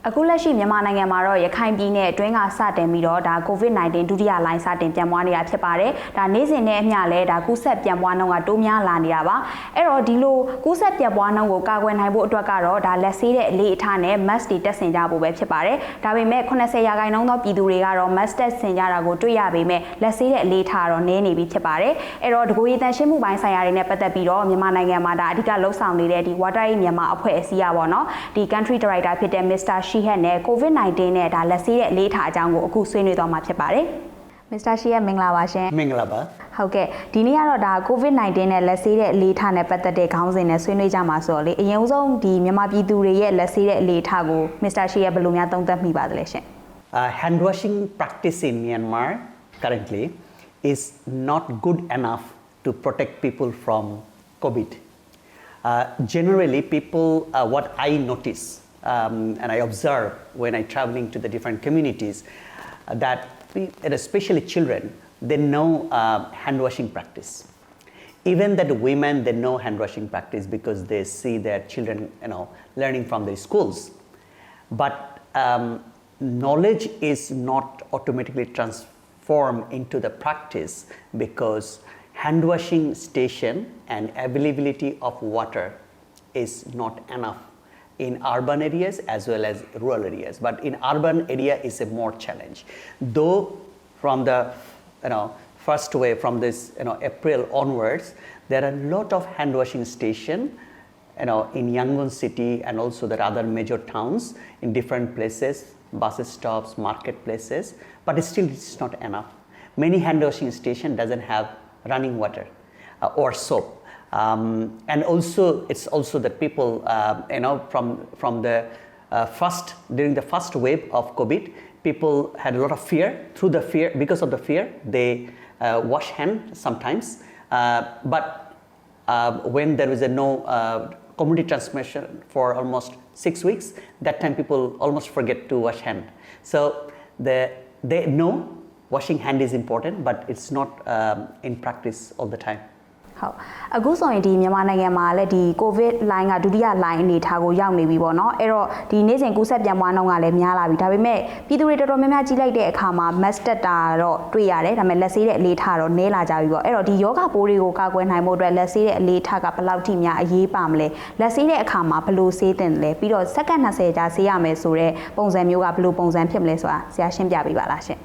အခုလက်ရှိမြန်မာနိုင်ငံမှာတော့ရခိုင်ပြည်နယ်အတွင်းကစတင်ပြီးတော့ဒါ COVID-19 ဒုတိယလိုင်းစတင်ပြန့်ပွားနေတာဖြစ်ပါတယ်။ဒါနေ့စဉ်နဲ့အမျှလဲဒါကူးစက်ပြန့်ပွားနှုန်းကတိုးများလာနေတာပါ။အဲ့တော့ဒီလိုကူးစက်ပြန့်ပွားနှုန်းကိုကာကွယ်နိုင်ဖို့အတွက်ကတော့ဒါလက်ဆေးတဲ့အလေးအထားနဲ့ mask တွေတက်ဆင်ကြဖို့ပဲဖြစ်ပါတယ်။ဒါပေမဲ့80%သောပြည်သူတွေကတော့ mask တက်ဆင်ကြတာကိုတွေ့ရပေမဲ့လက်ဆေးတဲ့အလေးအထားတော့နည်းနေပြီဖြစ်ပါတယ်။အဲ့တော့ဒီကိုရည်တန်ရှင်းမှုပိုင်းဆိုင်ရာတွေနဲ့ပတ်သက်ပြီးတော့မြန်မာနိုင်ငံမှာဒါအဓိကလှုပ်ဆောင်နေတဲ့ဒီ WaterAid မြန်မာအဖွဲ့အစည်းอ่ะပေါ့နော်။ဒီ country director ဖြစ်တဲ့ Mr.Shihab နဲ့ COVID-19 နဲ့ဒါလက်ဆေးတဲ့အလေးထားအကြောင်းကိုအခုဆွေးနွေးသွားမှာဖြစ်ပါတယ်။ Mr.Shihab မင်္ဂလာပါရှင်။မင်္ဂလာပါ။ဟုတ်ကဲ့ဒီနေ့ကတော့ဒါ COVID-19 နဲ့လက်ဆေးတဲ့အလေးထားနဲ့ပတ်သက်တဲ့ခေါင်းစဉ်နဲ့ဆွေးနွေးကြမှာဆိုတော့လေအရင်ဆုံးဒီမြန်မာပြည်သူတွေရဲ့လက်ဆေးတဲ့အလေးထားကို Mr.Shihab ဘယ်လိုများသုံးသပ်မိပါသလဲရှင်။ Hand washing practice in Myanmar currently is not good enough to protect people from COVID. Generally people what I notice and I observe when I traveling to the different communities that and especially children, they know hand washing practice. Even that women, they know hand washing practice because they see their children, learning from their schools. But knowledge is not automatically transformed into the practice because hand washing station and availability of water is not enough in urban areas as well as rural areas. But in urban area is a more challenge. Though from the first wave from this April onwards, there are a lot of hand washing station in Yangon city and also the other major towns in different places, bus stops, marketplaces, but still it's not enough. Many hand washing station doesn't have running water or soap. And also it's also that people from the during the first wave of COVID, people had a lot of fear. Through the fear, because of the fear, they wash hand sometimes. But when there was no community transmission for almost 6 weeks, that time people almost forget to wash hand. So they know washing hand is important, but it's not in practice all the time.ဟုတ်အခုဆိုရင်ဒီမြန်မာနိုင်ငံမှာလည်းဒီ COVID line ကဒုတိယ line အနေထားကိုရောက်နေပြီပေါ့နော်အဲ့တော့ဒီနေ့စဉ်ကူးစက်ပြန့်ပွားနှုန်းကလည်းများလာပြီဒါပေမဲ့ပြည်သူတွေတော်တော်များများကြီးလိုက်တဲ့အခါမှာ mask တက်တာတော့တွေ့ရတယ်ဒါပေမဲ့လက်ဆေးတဲ့အလေးထားတော့နည်းလာကြပြီပေါ့အဲ့တော့ဒီယောဂပိုးတွေကိုကာကွယ်နိုင်ဖို့အတွက်လက်ဆေးတဲ့အလေးထားကဘယ်လောက်ထိများအရေးပါမလဲလက်ဆေးတဲ့အခါမှာဘယ်လိုဆေးတင်လဲပြီးတော့စက္ကန့်20ကြာဆေးရမယ်ဆိုတဲ့ပုံစံမျိုးကဘယ်လိုပုံစံဖြစ်မလဲဆိုတာဆရာရှင်းပြပေးပါလားရှင်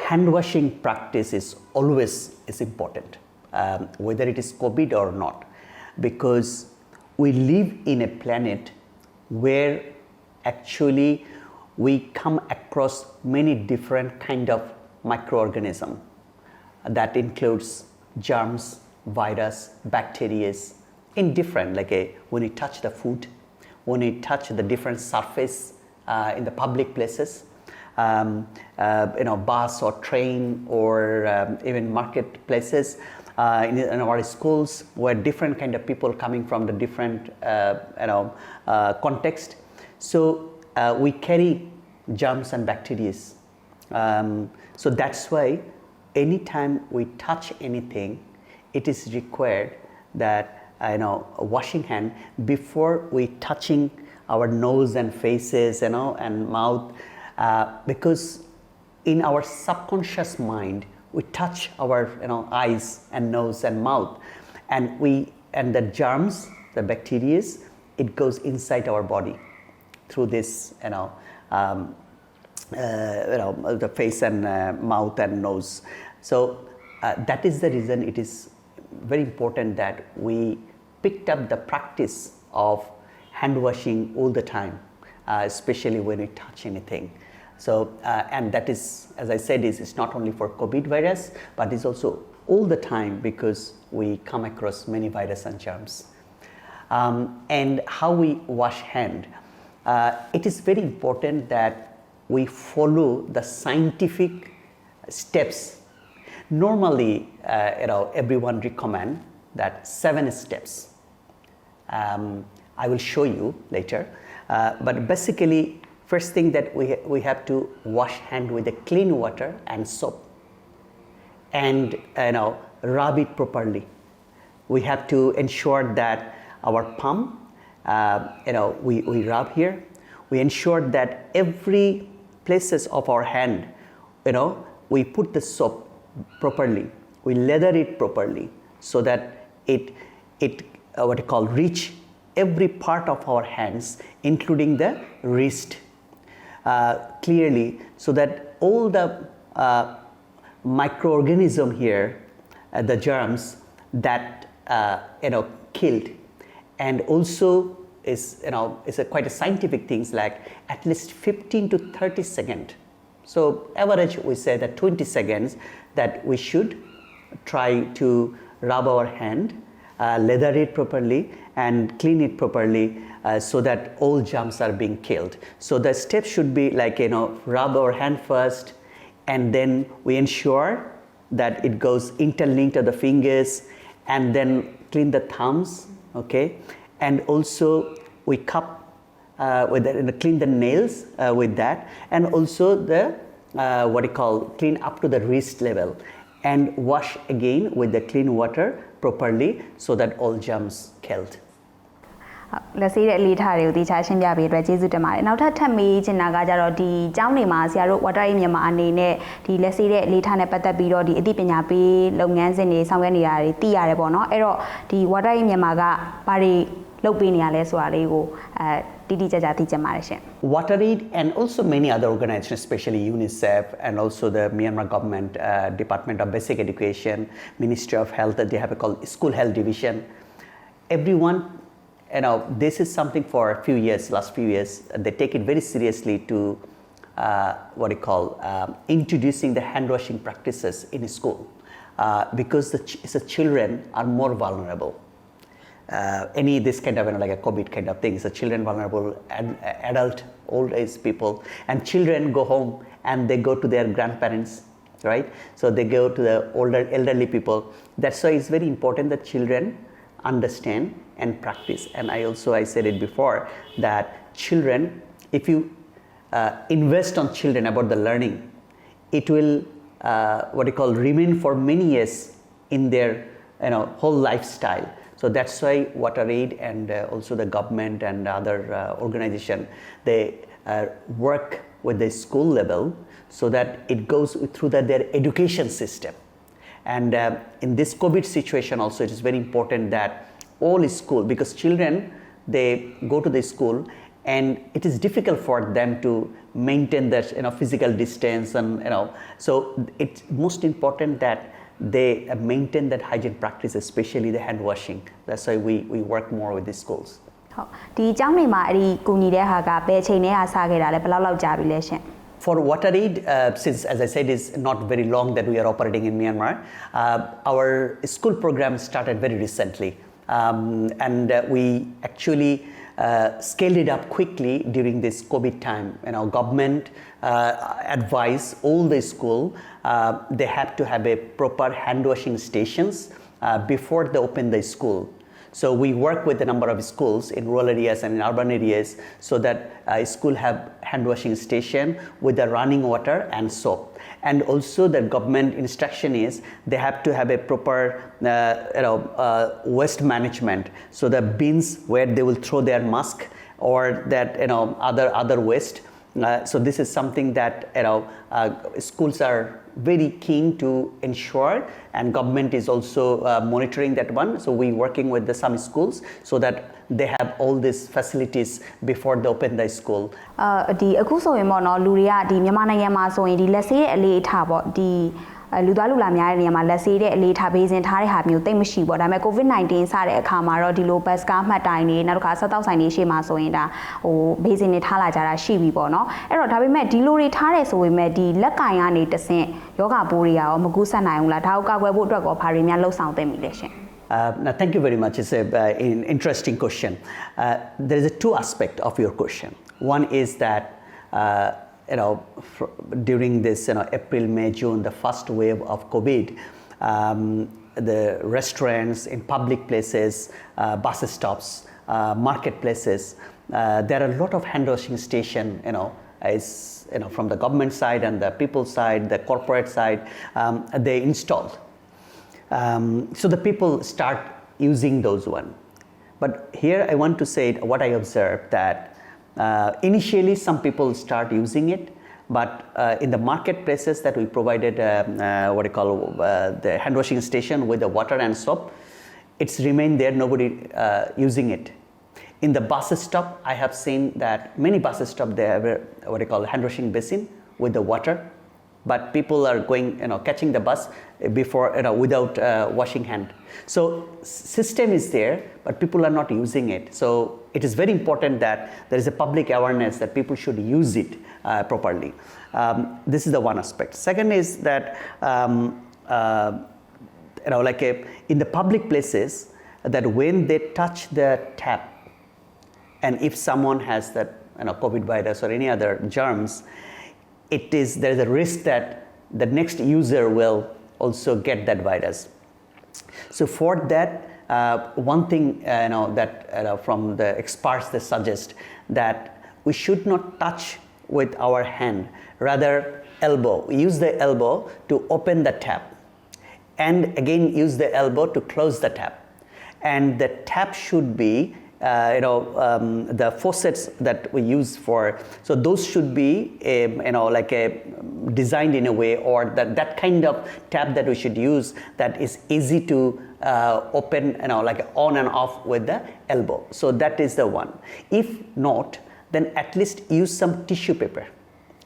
hand washing practice is always important. Whether it is COVID or not, because we live in a planet where actually we come across many different kind of microorganisms that includes germs, virus, bacteria in different when you touch the food, when you touch the different surface in the public places, bus or train or even marketplaces. In our schools where different kind of people coming from the different context, so we carry germs and bacteria. So that's why anytime we touch anything, it is required that washing hand before we touching our nose and faces and mouth, because in our subconscious mind we touch our eyes and nose and mouth and the germs, the bacteria, it goes inside our body through this the face and mouth and nose. So that is the reason it is very important that we picked up the practice of hand washing all the time, especially when we touch anything. So and that is, as I said, it's not only for COVID virus, but it's also all the time because we come across many virus and germs. And how we wash hand, it is very important that we follow the scientific steps. Normally, everyone recommend that 7 steps. I will show you later, but basically. First thing that we have to wash hand with a clean water and soap and rub it properly. We have to ensure that our palm we rub here we ensure that every places of our hand, we put the soap properly, we lather it properly so that it what you call reach every part of our hands, including the wrist, clearly, so that all the microorganism here, the germs that killed, and also is quite a scientific things like at least 15 to 30 seconds. So average we say that 20 seconds that we should try to rub our hand, lather it properly and clean it properly so that all germs are being killed. So the step should be like rub our hand first, and then we ensure that it goes interlinked to the fingers, and then clean the thumbs, okay, and also we cup with that, clean the nails with that, and also the clean up to the wrist level, and wash again with the clean water properly so that all germs killed. လက်ဆေးတဲ့အလေးထားတွေကိုတေချာရှင်းပြပေးအတွက်ကျေးဇူးတင်ပါတယ်။နောက်ထပ်ထပ်မေးချင်တာကကြတော့ဒီကျောင်းတွေမှာဆရာတို့ WaterAid မြန်မာအနေနဲ့ဒီလက်ဆေးတဲ့အလေးထားနဲ့ပတ်သက်ပြီးတော့ဒီအသိပညာပေးလုပ်ငန်းစဉ်တွေဆောင်ရွက်နေတာတွေသိရတယ်ပေါ့နော်။အဲ့တော့ဒီ WaterAid မြန်မာကဘာတွေလုပ်ပေးနေရလဲဆိုတာလေးကိုတိတိကျကျသိချင်ပါတယ်ရှင် WaterAid and also many other organizations, especially UNICEF and also the Myanmar government Department of Basic Education, Ministry of Health, that they have called School Health Division. Everyone, this is something for last few years, they take it very seriously to introducing the hand washing practices in school because the children are more vulnerable. Any this kind of like a COVID kind of things, the children vulnerable, adult, old age people, and children go home and they go to their grandparents, right? So they go to the elderly people. That's why it's very important that children understand and practice. And I said it before that children, if you invest on children about the learning, it will remain for many years in their whole lifestyle. So that's why WaterAid and also the government and other organization, they work with the school level so that it goes through their education system. And in this COVID situation also, it is very important that all school, because children, they go to the school and it is difficult for them to maintain that physical distance, and so it's most important that they maintain that hygiene practice, especially the hand washing. That's why we work more with the schools. ဟုတ်ဒီအကြောင်းတွေမှာအဲ့ဒီကူညီတဲ့ဟာကဘယ်ချိန်နဲ့စခဲ့တာလဲဘယ်လောက်ကြာပြီလဲရှင် For WaterAid, since as I said is not very long that we are operating in Myanmar, our school program started very recently, and we actually scaled it up quickly during this COVID time. Government advised all the school they have to have a proper hand washing stations before they open the school. So we work with a number of schools in rural areas and in urban areas so that school have hand washing station with the running water and soap. And also the government instruction is they have to have a proper waste management. So the bins where they will throw their mask or that other waste. So this is something that schools are very keen to ensure, and government is also monitoring that one. So we working with some schools so that they have all these facilities before they open the school. ဒီအခုဆိုရင်ပေါ့နော်လူတွေကဒီမြန်မာနိုင်ငံမှာဆိုရင်ဒီလက်ဆေးတဲ့အလေးထားပေါ့ဒီလူသားလူလာများတဲ့နေရာမှာလက်ဆေးတဲ့အလေးထားပေးစဉ်ထားတဲ့ဟာမျိုးတိတ်မရှိပေါ့ဒါပေမဲ့ COVID-19 စတဲ့အခါမှာတော့ဒီလိုဘတ်စကားမှတ်တိုင်တွေနောက်တစ်ခါဆက်တောက်ဆိုင်တွေရှေ့မှာဆိုရင်ဒါဘေးစင်တွေထားလာကြတာရှိပြီပေါ့နော်အဲ့တော့ဒါပေမဲ့ဒီလိုတွေထားတယ်ဆိုပေမဲ့ဒီလက်ကင်ကနေတဆင့်ယောဂပိုးတွေရောမကူးဆက်နိုင်ဘူးလားဒါကိုကာကွယ်ဖို့အတွက်ကောဘာတွေများလှုပ်ဆောင်သင့်ပြီလဲရှင် Now, thank you very much. It's an interesting question. There is two aspects of your question. One is that during this April, May, June, the first wave of COVID, the restaurants in public places, bus stops, marketplaces, there are a lot of hand washing stations. From the government side and the people side, the corporate side, they installed. So the people start using those one. But here I want to say what I observed that Initially, some people start using it, but in the marketplaces that we provided, the hand washing station with the water and soap, it's remained there, nobody using it. In the bus stop, I have seen that many bus stops they have a hand washing basin with the water, but people are going, catching the bus before, without washing hand. So system is there, but people are not using it. So it is very important that there is a public awareness that people should use it properly. This is the one aspect. Second is that in the public places, that when they touch the tap, and if someone has that COVID virus or any other germs, there is a risk that the next user will also get that virus. So for that, one thing that from the experts they suggest that we should not touch with our hand, rather elbow. We use the elbow to open the tap, and again use the elbow to close the tap. And the tap should be the faucets that we use for, so those should be designed in a way, or that kind of tap that we should use that is easy to open, on and off with the elbow. So that is the one. If not, then at least use some tissue paper.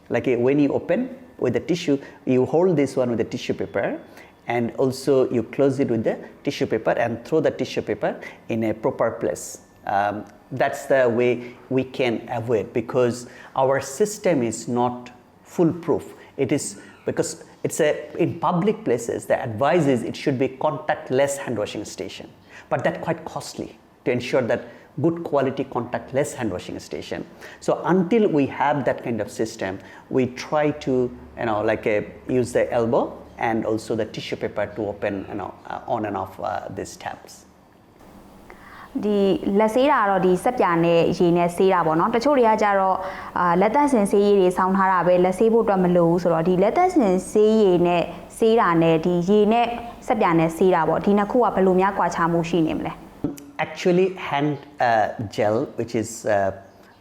Like when you open with the tissue, you hold this one with the tissue paper, and also you close it with the tissue paper and throw the tissue paper in a proper place. That's the way we can avoid, because our system is not foolproof. It is because in public places, the advice is it should be contactless hand washing station, but that's quite costly to ensure that good quality contactless hand washing station. So until we have that kind of system, we try to use the elbow and also the tissue paper to open on and off these taps. ဒီလက်ဆေးတာတော့ဒီစက်ပြာနဲ့ရေနဲ့ဆေးတာပေါ့နော်တချို့တွေကကြတော့လက်သက်စင်ဆေးရည်တွေဆောင်းထားတာပဲလက်ဆေးဖို့အတွက်မလိုဘူးဆိုတော့ဒီလက်သက်စင်ဆေးရည်နဲ့ဆေးတာနဲ့ဒီရေနဲ့စက်ပြာနဲ့ဆေးတာပေါ့ဒီနှစ်ခုကဘယ်လိုများကွာခြားမှုရှိနေမလဲ Actually, hand gel, which is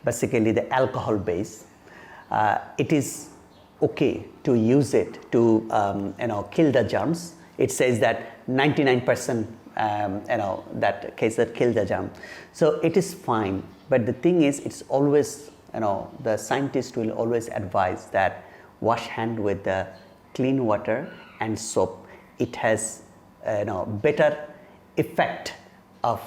basically the alcohol base, it is okay to use it to kill the germs. It says that 99% that case that kill the germ. So it is fine, but the thing is, it's always, the scientist will always advise that wash hand with the clean water and soap. It has, better effect of,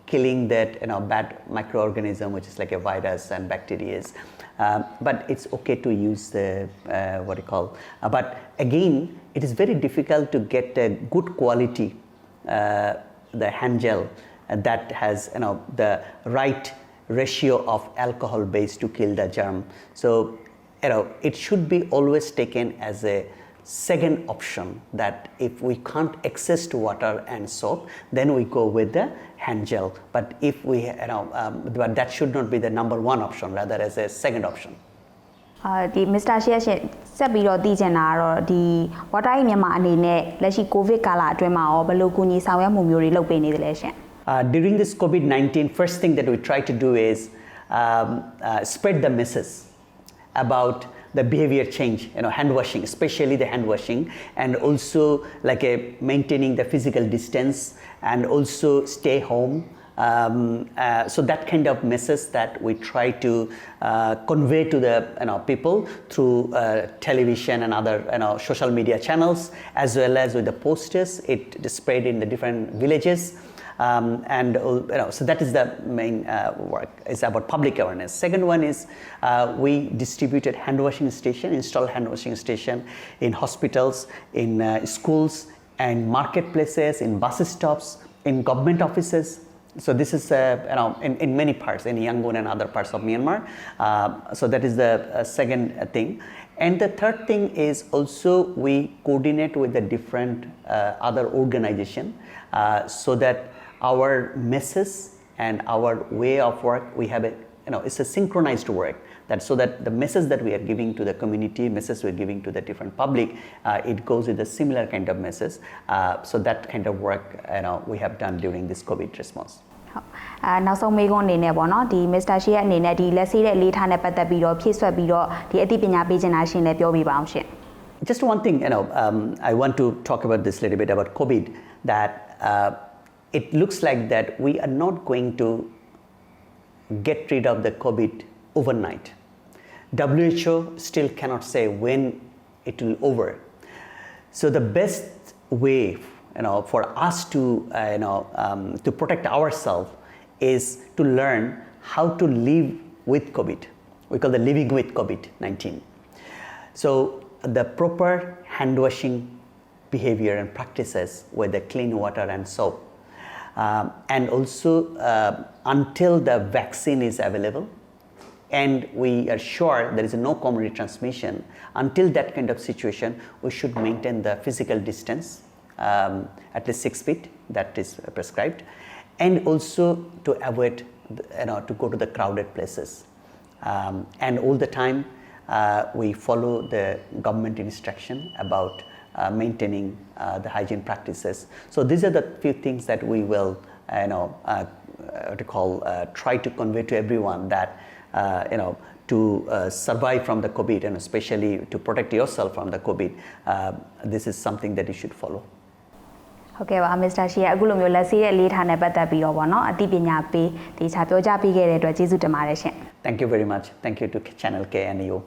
killing that, bad microorganism, which is like a virus and bacteria. But it's okay to use the, but again, it is very difficult to get a good quality the hand gel that has the right ratio of alcohol base to kill the germ. So it should be always taken as a second option, that if we can't access to water and soap, then we go with the hand gel. But if we but that should not be the number one option, rather as a second option. ဒီ Mr. Shihab ဆက်ပြီးတော့သိချင်တာကတော့ဒီ WaterAid မြန်မာအနေနဲ့လက်ရှိ COVID ကာလအတွင်းမှာရောဘယ်လိုကူညီဆောင်ရွက်မှုမျိုးတွေလုပ်ပေးနေသလဲရှင် During this COVID-19, first thing that we try to do is spread the message about the behavior change, hand washing, especially the hand washing, and also maintaining the physical distance, and also stay home. So that kind of message that we try to convey to the people through television and other social media channels, as well as with the posters. It is spread in the different villages. So that is the main work. It's about public awareness. Second one is we distributed hand washing station, installed hand washing station in hospitals, in schools, and marketplaces, in bus stops, in government offices. So this is in many parts, in Yangon and other parts of Myanmar. So that is the second thing. And the third thing is also we coordinate with the different other organization so that our message and our way of work, we have it's a synchronized work. So that the message that we are giving to the community, message we are giving to the different public, it goes with a similar kind of message. So that kind of work we have done during this COVID response. နောက်ဆုံးမေးခွန်းအနေနဲ့ပေါ့နော်ဒီ Mr. Shihab အနေနဲ့ဒီလက်ဆေးတဲ့အလေးထားနဲ့ပတ်သက်ပြီးတော့ဖြည့်ဆွတ်ပြီးတော့ဒီအသိပညာပေးချင်တာရှင်လည်းပြောပြပါအောင်ရှင် Just one thing, I want to talk about this little bit about COVID, that it looks like that we are not going to get rid of the COVID overnight. WHO still cannot say when it will over. So the best way, for us to, to protect ourselves is to learn how to live with COVID. We call the living with COVID-19. So the proper hand washing behavior and practices with the clean water and soap. And also until the vaccine is available and we are sure there is no community transmission, until that kind of situation, we should maintain the physical distance, at least 6 feet, that is prescribed, and also to avoid, to go to the crowded places. And all the time, we follow the government instruction about maintaining the hygiene practices. So these are the few things that we will, try to convey to everyone that, to survive from the COVID and especially to protect yourself from the COVID, this is something that you should follow. ဟုတ်ကဲ့ပါ Mr. Shihab အခုလိုမျိုးလက်ဆေးတဲ့အလေးထားနဲ့ပတ်သက်ပြီးတော့ပေါ့နော်အသိပညာပေးဒီချာပြောကြားပေးခဲ့တဲ့အတွက်ကျေးဇူးတင်ပါတယ်ရှင် Thank you very much. Thank you to Channel K and you.